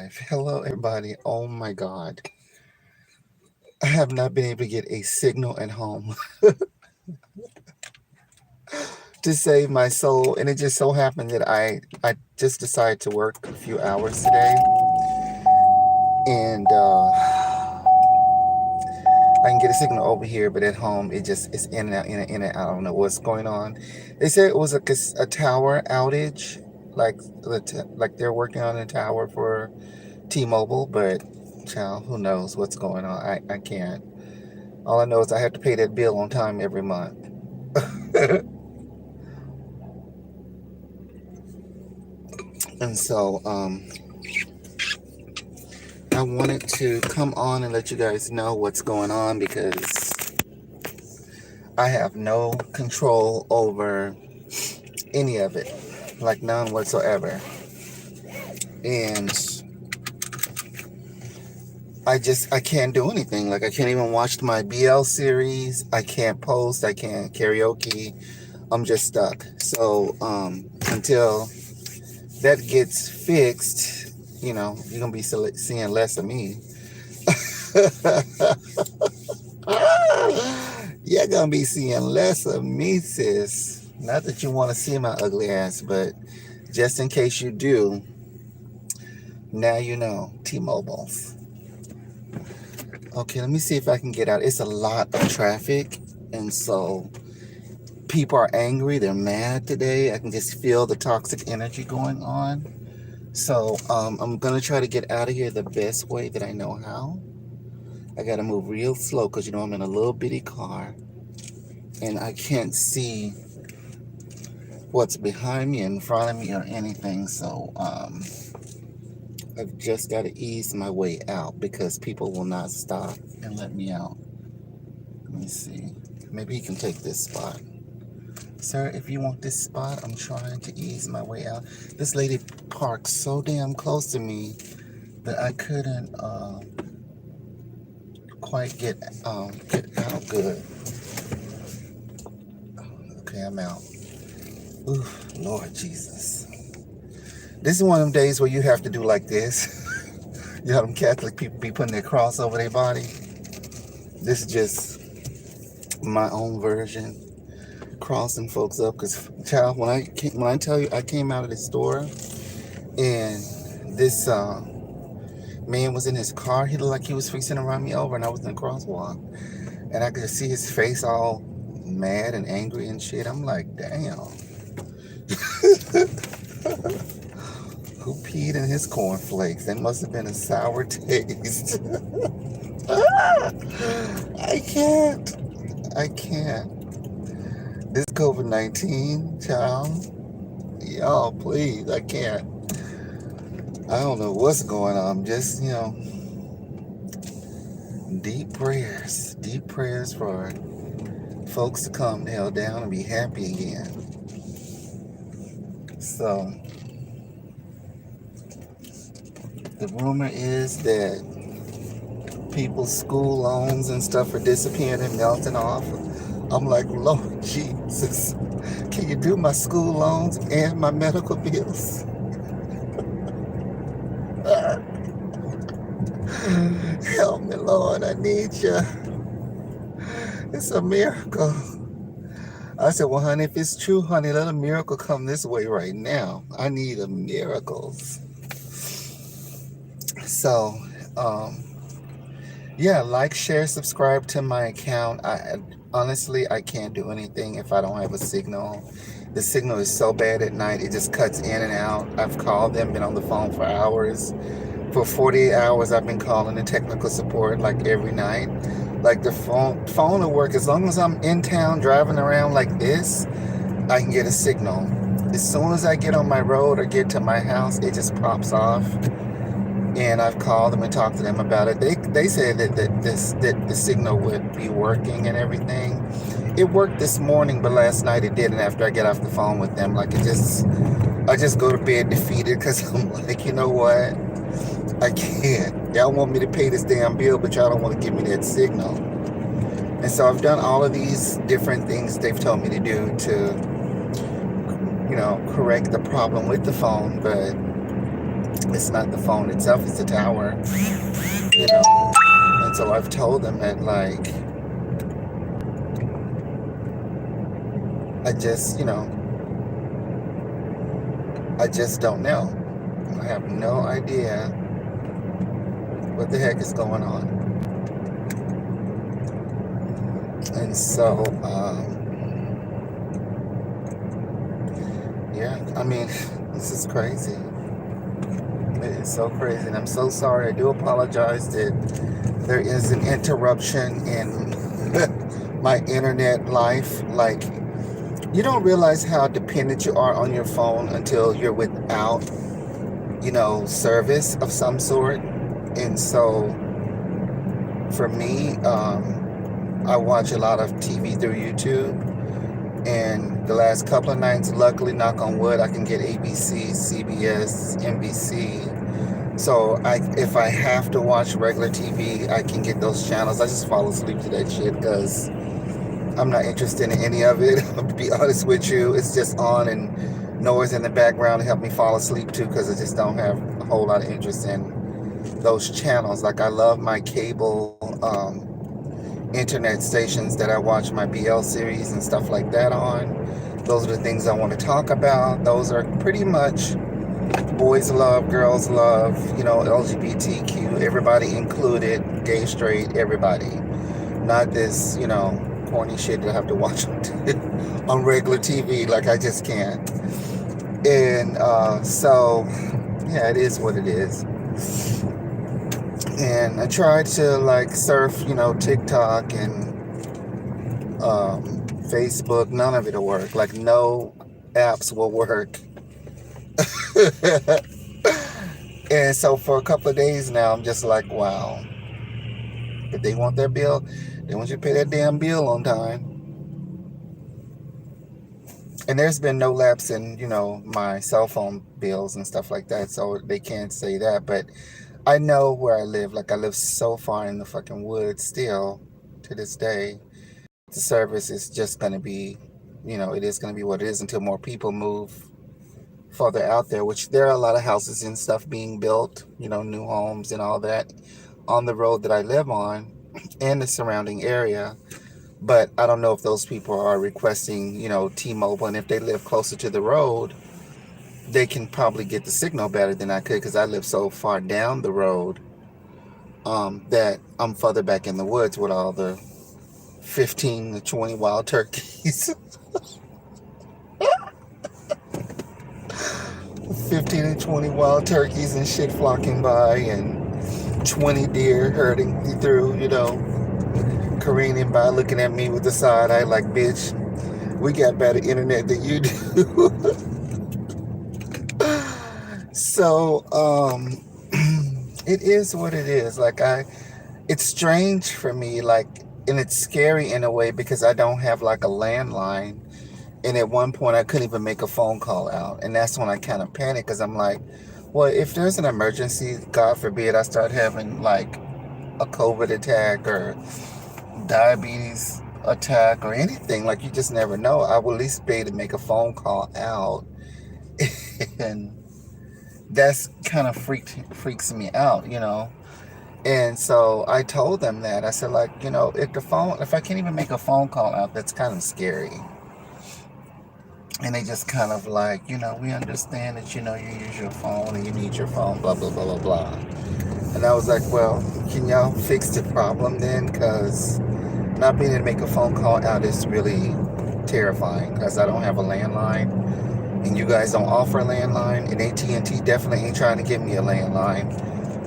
live. Hello, everybody. Oh my God. I have not been able to get a signal at home to save my soul. And it just so happened that I just decided to work a few hours today. And I can get a signal over here, but at home, it's in and out, in and out. I don't know what's going on. They said it was a tower outage, like they're working on a tower for T-Mobile, but child, who knows what's going on? I can't. All I know is I have to pay that bill on time every month. And so I wanted to come on and let you guys know what's going on because I have no control over any of it, like none whatsoever. And I can't do anything. Like I can't even watch my BL series. I can't post. I can't karaoke. I'm just stuck. So until that gets fixed, you're gonna be seeing less of me. You're gonna be seeing less of me, sis. Not that you want to see my ugly ass, but just in case you do, now you know. T-Mobile's. Okay, let me see if I can get out. It's a lot of traffic, and so people are angry. They're mad today. I can just feel the toxic energy going on. So I'm gonna try to get out of here the best way that I know how. I gotta move real slow because I'm in a little bitty car and I can't see what's behind me, in front of me, or anything. So I've just got to ease my way out because people will not stop and let me out. Let me see. Maybe he can take this spot. Sir, if you want this spot, I'm trying to ease my way out. This lady parked so damn close to me that I couldn't quite get out good. Okay, I'm out. Ooh, Lord Jesus. This is one of them days where you have to do like this. You know, them Catholic people be putting their cross over their body. This is just my own version. Crossing folks up, because child, when I tell you I came out of the store and this man was in his car, he looked like he was fixing to run me over, and I was in the crosswalk, and I could just see his face all mad and angry and shit. I'm like, damn. Who peed in his cornflakes? That must have been a sour taste. I can't. This COVID-19, child, y'all, please, I can't. I don't know what's going on. Just, deep prayers for folks to calm the hell down and be happy again. So, the rumor is that people's school loans and stuff are disappearing and melting off. I'm like, Lord Jesus, can you do my school loans and my medical bills? Help me, Lord, I need you. It's a miracle. I said, well, honey, if it's true, honey, let a miracle come this way right now. I need a miracle. So, yeah, like, share, subscribe to my account. Honestly, I can't do anything if I don't have a signal. The signal is so bad at night, it just cuts in and out. I've called them, been on the phone for hours. For 48 hours, I've been calling the technical support like every night. Like the phone will work as long as I'm in town driving around like this. I can get a signal. As soon as I get on my road or get to my house, it just pops off. And I've called them and talked to them about it. They said that the signal would be working and everything. It worked this morning, but last night it didn't. After I get off the phone with them, I just go to bed defeated because I'm like, you know what? I can't. Y'all want me to pay this damn bill, but y'all don't want to give me that signal. And so I've done all of these different things they've told me to do to, correct the problem with the phone, but It's not the phone itself, it's the tower, you know. And so I've told them that, like, I just, I just don't know. I have no idea what the heck is going on. And so, yeah, I mean, this is crazy. It is so crazy. And I'm so sorry. I do apologize that there is an interruption in my internet life. Like, you don't realize how dependent you are on your phone until you're without, service of some sort. And so, for me, I watch a lot of TV through YouTube. And the last couple of nights, luckily, knock on wood, I can get ABC, CBS, NBC. So if I have to watch regular TV, I can get those channels. I just fall asleep to that shit because I'm not interested in any of it. To be honest with you, it's just on and noise in the background to help me fall asleep too, because I just don't have a whole lot of interest in those channels. Like, I love my cable internet stations that I watch my BL series and stuff like that on. Those are the things I want to talk about. Those are pretty much boys love, girls love, LGBTQ, everybody included, gay, straight, everybody. Not this, corny shit that I have to watch on regular TV. Like, I just can't. And so, yeah, it is what it is. And I tried to, like, surf, TikTok and Facebook. None of it will work. Like, no apps will work. And so for a couple of days now, I'm just like, wow. If they want their bill, they want you to pay that damn bill on time. And there's been no lapse in, my cell phone bills and stuff like that. So they can't say that. But I know where I live. Like, I live so far in the fucking woods still to this day. The service is just going to be, it is going to be what it is until more people move further out there, which there are a lot of houses and stuff being built, new homes and all that on the road that I live on and the surrounding area. But I don't know if those people are requesting, T-Mobile, and if they live closer to the road, they can probably get the signal better than I could, because I live so far down the road that I'm further back in the woods with all the 15 to 20 wild turkeys. 15 and 20 wild turkeys and shit flocking by, and 20 deer herding through, careening by, looking at me with the side eye like, bitch, we got better internet than you do. So, it is what it is. Like, it's strange for me, like, and it's scary in a way because I don't have, like, a landline. And at one point, I couldn't even make a phone call out. And that's when I kind of panicked, because I'm like, well, if there's an emergency, God forbid, I start having, like, a COVID attack or diabetes attack or anything, like, you just never know. I will at least be able to make a phone call out. And that's kind of freaks me out, And so I told them that. I said, like, if I can't even make a phone call out, that's kind of scary. And they just kind of like, we understand that, you use your phone and you need your phone, blah, blah, blah, blah, blah. And I was like, well, can y'all fix the problem then? Because not being able to make a phone call out is really terrifying, because I don't have a landline. And you guys don't offer a landline. And AT&T definitely ain't trying to give me a landline.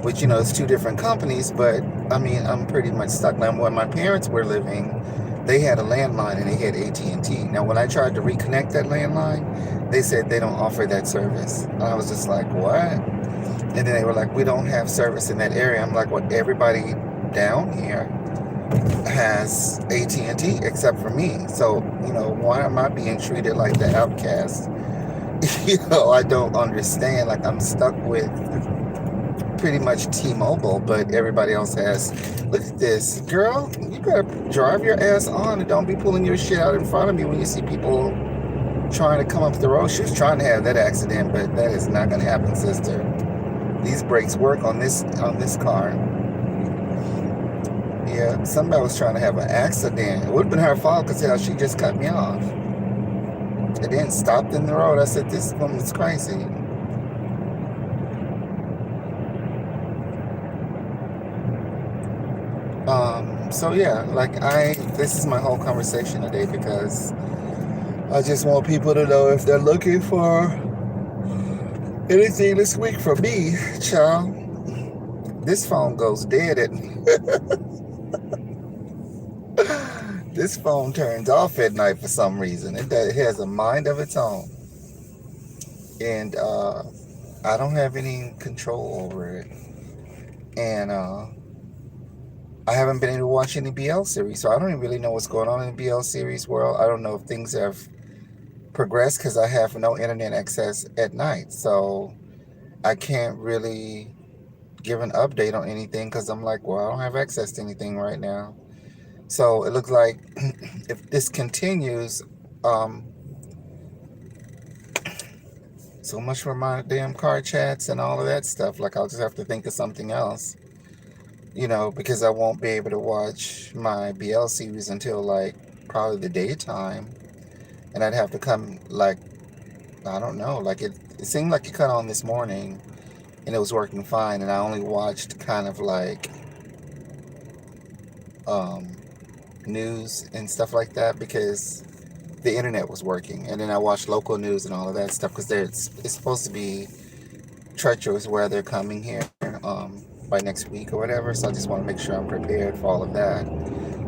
Which, it's two different companies. But, I mean, I'm pretty much stuck. Now, when my parents were living, they had a landline and they had AT&T. Now, when I tried to reconnect that landline, they said they don't offer that service. And I was just like, what? And then they were like, we don't have service in that area. I'm like, well, everybody down here has AT&T except for me. So, why am I being treated like the outcast? I don't understand. Like, I'm stuck with pretty much T-Mobile, but everybody else has. Look at this. Girl, you better drive your ass on and don't be pulling your shit out in front of me when you see people trying to come up the road. She was trying to have that accident, but that is not going to happen, sister. These brakes work on this car. Yeah, somebody was trying to have an accident. It would have been her fault because hell, she just cut me off. It didn't stop in the road. I said, this woman's crazy. So yeah, like this is my whole conversation today because I just want people to know if they're looking for anything this week from me, child. This phone goes dead at this phone turns off at night for some reason. It has a mind of its own. And I don't have any control over it. And I haven't been able to watch any BL series, so I don't even really know what's going on in the BL series world. I don't know if things have progressed because I have no internet access at night. So I can't really give an update on anything because I'm like, well, I don't have access to anything right now. So it looks like if this continues, so much for my damn car chats and all of that stuff. Like, I'll just have to think of something else, because I won't be able to watch my BL series until like probably the daytime. And I'd have to come like, I don't know, like it seemed like it cut on this morning and it was working fine. And I only watched kind of like news and stuff like that because the internet was working. And then I watched local news and all of that stuff because it's supposed to be treacherous weather coming here by next week or whatever. So I just want to make sure I'm prepared for all of that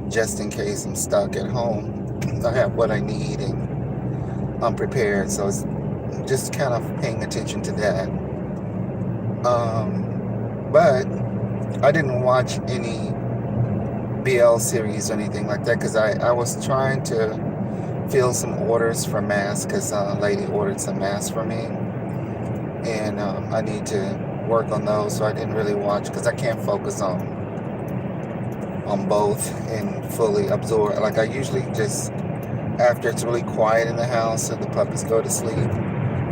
just in case I'm stuck at home. I have what I need and I'm prepared. So it's just kind of paying attention to that. But I didn't watch any BL series or anything like that because I was trying to fill some orders for masks because a lady ordered some masks for me, and I need to work on those, so I didn't really watch because I can't focus on both and fully absorb. Like I usually just, after it's really quiet in the house and the puppies go to sleep,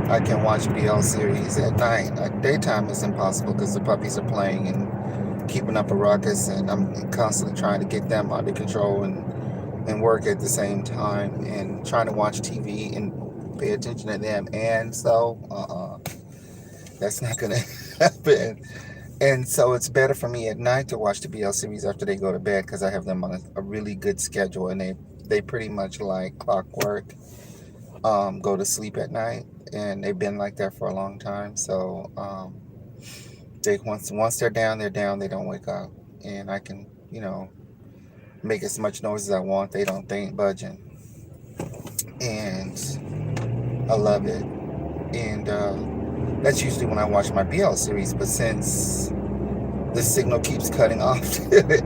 I can watch BL series at night. At daytime it's impossible because the puppies are playing and keeping up a ruckus, and I'm constantly trying to get them under control and work at the same time and trying to watch TV and pay attention to them. And so that's not gonna happen. And so it's better for me at night to watch the BL series after they go to bed because I have them on a really good schedule, and they pretty much like clockwork go to sleep at night, and they've been like that for a long time. So they once they're down, they don't wake up, and I can make as much noise as I want. They ain't budging, and I love it. And that's usually when I watch my BL series. But since the signal keeps cutting off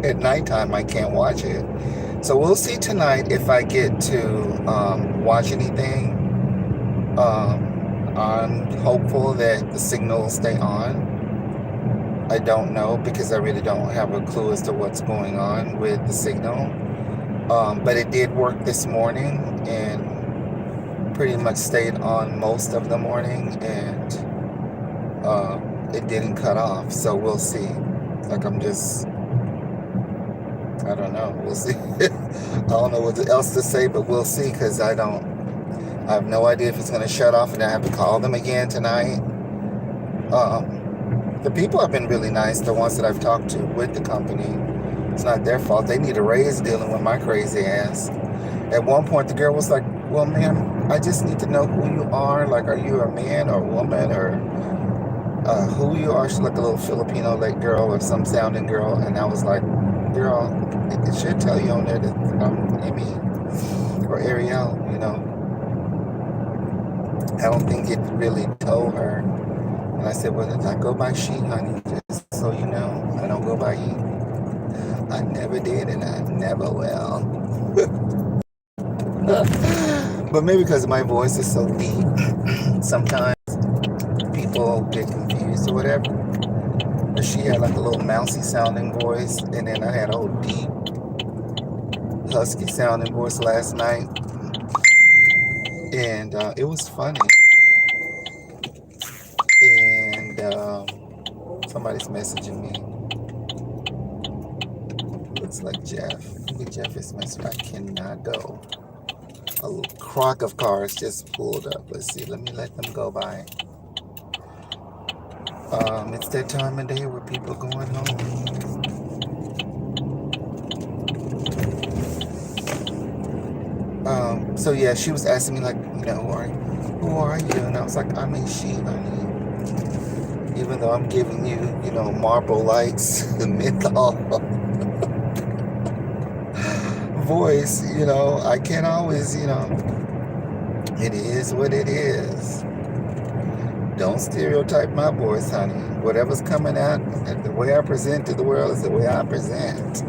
at nighttime, I can't watch it. So we'll see tonight if I get to watch anything. I'm hopeful that the signal will stay on. I don't know because I really don't have a clue as to what's going on with the signal. But it did work this morning and pretty much stayed on most of the morning, and it didn't cut off. So we'll see. Like I don't know. We'll see. I don't know what else to say, but we'll see because I have no idea if it's going to shut off and I have to call them again tonight. The people have been really nice, the ones that I've talked to with the company. It's not their fault. They need a raise dealing with my crazy ass. At one point, the girl was like, well, ma'am, I just need to know who you are. Like, are you a man or a woman or who you are? She's like a little Filipino like girl or some sounding girl. And I was like, girl, it should tell you on there that I'm Amy or Ariel, I don't think it really told her. And I said, well, I go by she, honey, just so you know. I don't go by you. I never did, and I never will. But maybe because my voice is so deep, sometimes people get confused or whatever. But she had like a little mousy sounding voice, and then I had a whole deep, husky sounding voice last night. And it was funny. And Somebody's messaging me. Looks like Jeff. Maybe Jeff is messaging. I cannot go. A little crock of cars just pulled up. Let's see. Let me let them go by. It's that time of day where people are going home. So yeah, she was asking me like, who are you? And I was like, I'm a she, honey. Even though I'm giving you, Marble Lights, the menthol voice, I can't always, it is what it is. Don't stereotype my voice, honey. Whatever's coming out, the way I present to the world is the way I present.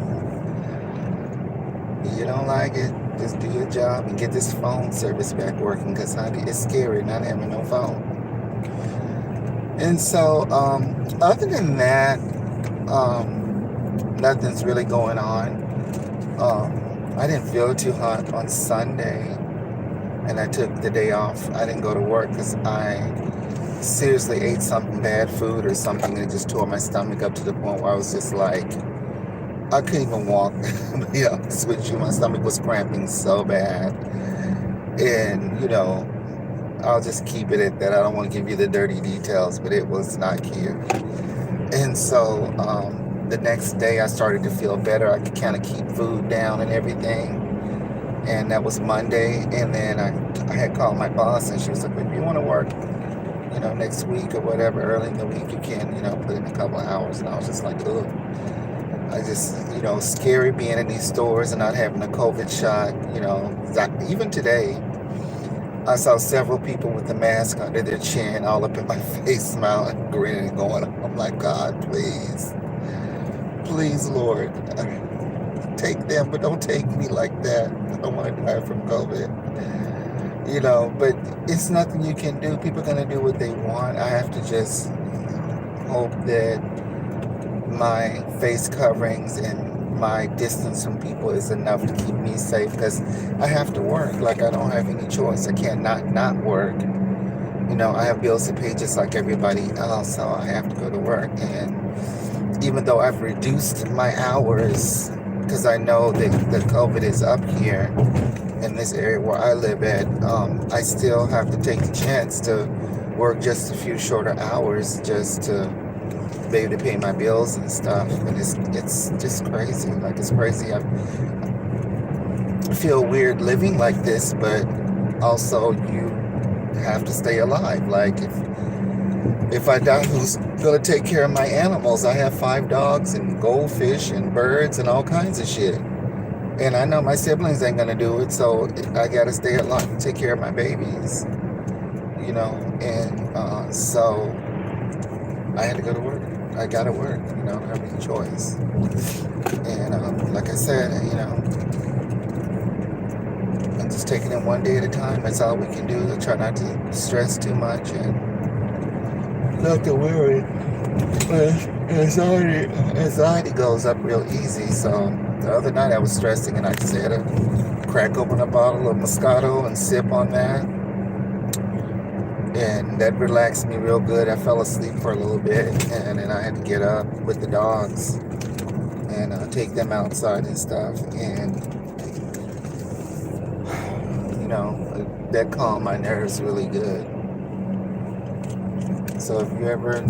If you don't like it, just do your job and get this phone service back working, because, honey, it's scary not having no phone. And so, other than that, nothing's really going on. I didn't feel too hot on Sunday, and I took the day off. I didn't go to work because I seriously ate something bad food or something, and it just tore my stomach up to the point where I was just like, I couldn't even walk. To be honest with you, my stomach was cramping so bad. And, I'll just keep it at that. I don't want to give you the dirty details, but it was not cute. And so the next day I started to feel better. I could kind of keep food down and everything. And that was Monday. And then I had called my boss, and she was like, if you want to work, next week or whatever, early in the week, you can, put in a couple of hours. And I was just like, ugh. I just, scary being in these stores and not having a COVID shot, even today, I saw several people with the mask under their chin, all up in my face, smiling, grinning, and going, I'm like, God, please, Lord, take them, but don't take me like that. I don't want to die from COVID, but it's nothing you can do. People are going to do what they want. I have to just hope that my face coverings and my distance from people is enough to keep me safe, because I have to work. Like, I don't have any choice. I can't not work. I have bills to pay just like everybody else, so I have to go to work. And even though I've reduced my hours, because I know that the COVID is up here in this area where I live at, I still have to take the chance to work just a few shorter hours just to be able to pay my bills and stuff. And it's just crazy. Like, it's crazy. I feel weird living like this, but also you have to stay alive. Like, if I die, who's gonna take care of my animals? I have 5 dogs and goldfish and birds and all kinds of shit. And I know my siblings ain't gonna do it, so I gotta stay alive and take care of my babies. And so I had to go to work. I gotta work, I don't have any choice. And like I said, I'm just taking it one day at a time. That's all we can do, to try not to stress too much and not to worry. But anxiety goes up real easy. So the other night I was stressing, and I just had to crack open a bottle of Moscato and sip on that. And that relaxed me real good. I fell asleep for a little bit, and then I had to get up with the dogs and take them outside and stuff. And, that calmed my nerves really good. So if you ever,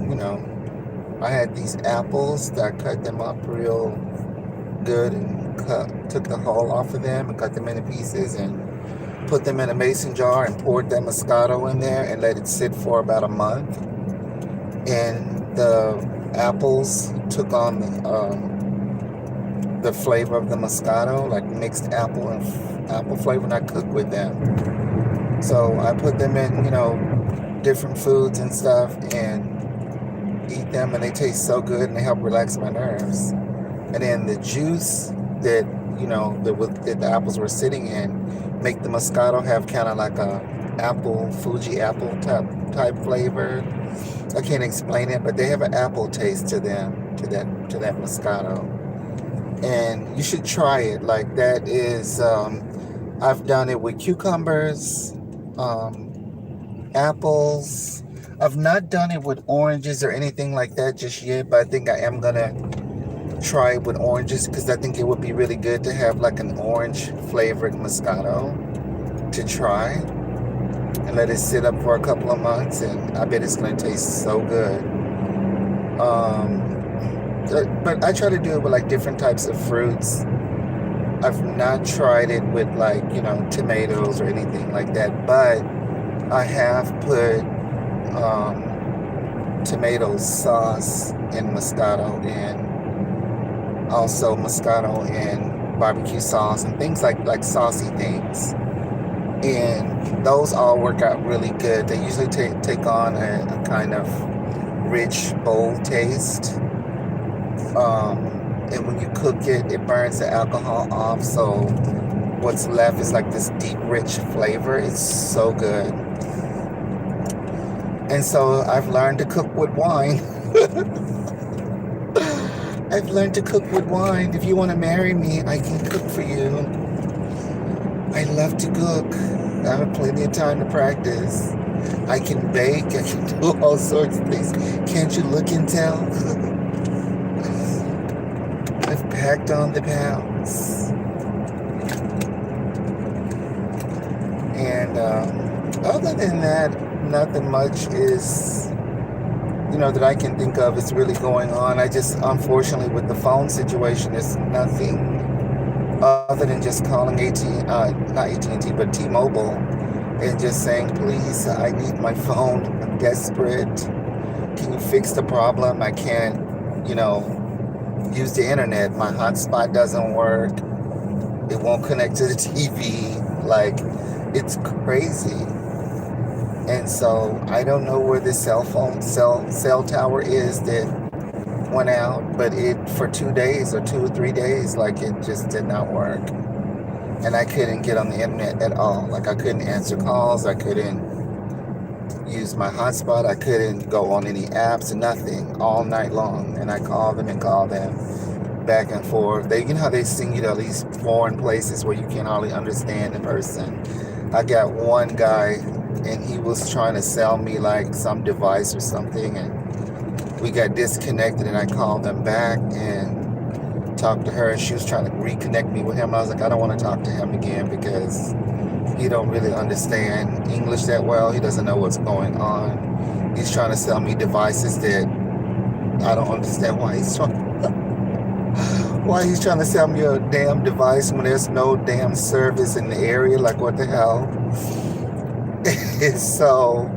I had these apples that I cut them up real good and took the hull off of them and cut them into pieces and put them in a mason jar and poured that Moscato in there and let it sit for about a month. And the apples took on the flavor of the Moscato, like mixed apple and apple flavor, and I cooked with them. So I put them in, different foods and stuff and eat them, and they taste so good and they help relax my nerves. And then the juice that, that the apples were sitting in make the Moscato have kind of like a Fuji apple type flavor. I can't explain it, but they have an apple taste to them, to that Moscato. And you should try it. Like, that is, I've done it with cucumbers, apples. I've not done it with oranges or anything like that just yet, but I think I am gonna try it with oranges because I think it would be really good to have like an orange flavored Moscato to try and let it sit up for a couple of months, and I bet it's gonna taste so good. But I try to do it with like different types of fruits. I've not tried it with like, tomatoes or anything like that, but I have put tomato sauce and Moscato and also Moscato and barbecue sauce and things like saucy things. And those all work out really good. They usually take on a kind of rich, bold taste. And when you cook it, it burns the alcohol off. So what's left is like this deep, rich flavor. It's so good. And so I've learned to cook with wine. I've learned to cook with wine. If you want to marry me, I can cook for you. I love to cook. I have plenty of time to practice. I can bake. I can do all sorts of things. Can't you look and tell? I've packed on the pounds. And other than that, nothing much is, that I can think of is really going on. I just, unfortunately, with the phone situation, there's nothing other than just calling not AT&T, but T-Mobile, and just saying, please, I need my phone. I'm desperate. Can you fix the problem? I can't, use the internet. My hotspot doesn't work. It won't connect to the TV. Like, it's crazy. And so I don't know where this cell tower is that went out, but it for 2 days or 2 or 3 days, like it just did not work. And I couldn't get on the internet at all. Like I couldn't answer calls. I couldn't use my hotspot. I couldn't go on any apps, nothing, all night long. And I called them back and forth. How they send you to these foreign places where you can't hardly understand the person. I got one guy, and he was trying to sell me like some device or something, and we got disconnected, and I called them back and talked to her, and she was trying to reconnect me with him. I was like, I don't want to talk to him again because he don't really understand English that well. He doesn't know what's going on. He's trying to sell me devices that I don't understand why he's trying to sell me a damn device when there's no damn service in the area. Like, what the hell? So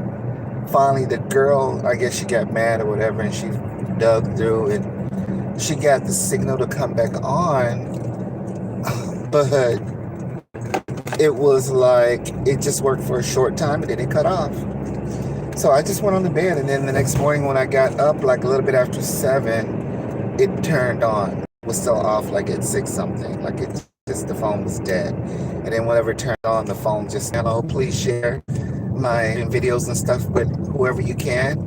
finally the girl, I guess she got mad or whatever, and she dug through and she got the signal to come back on, but it was like it just worked for a short time and then it cut off. So I just went on to bed, and then the next morning when I got up, like a little bit after 7, it turned on. It was still off like at 6 something. Like it just, the phone was dead. And then whenever it turned on, the phone just, hello, please share my videos and stuff with whoever you can.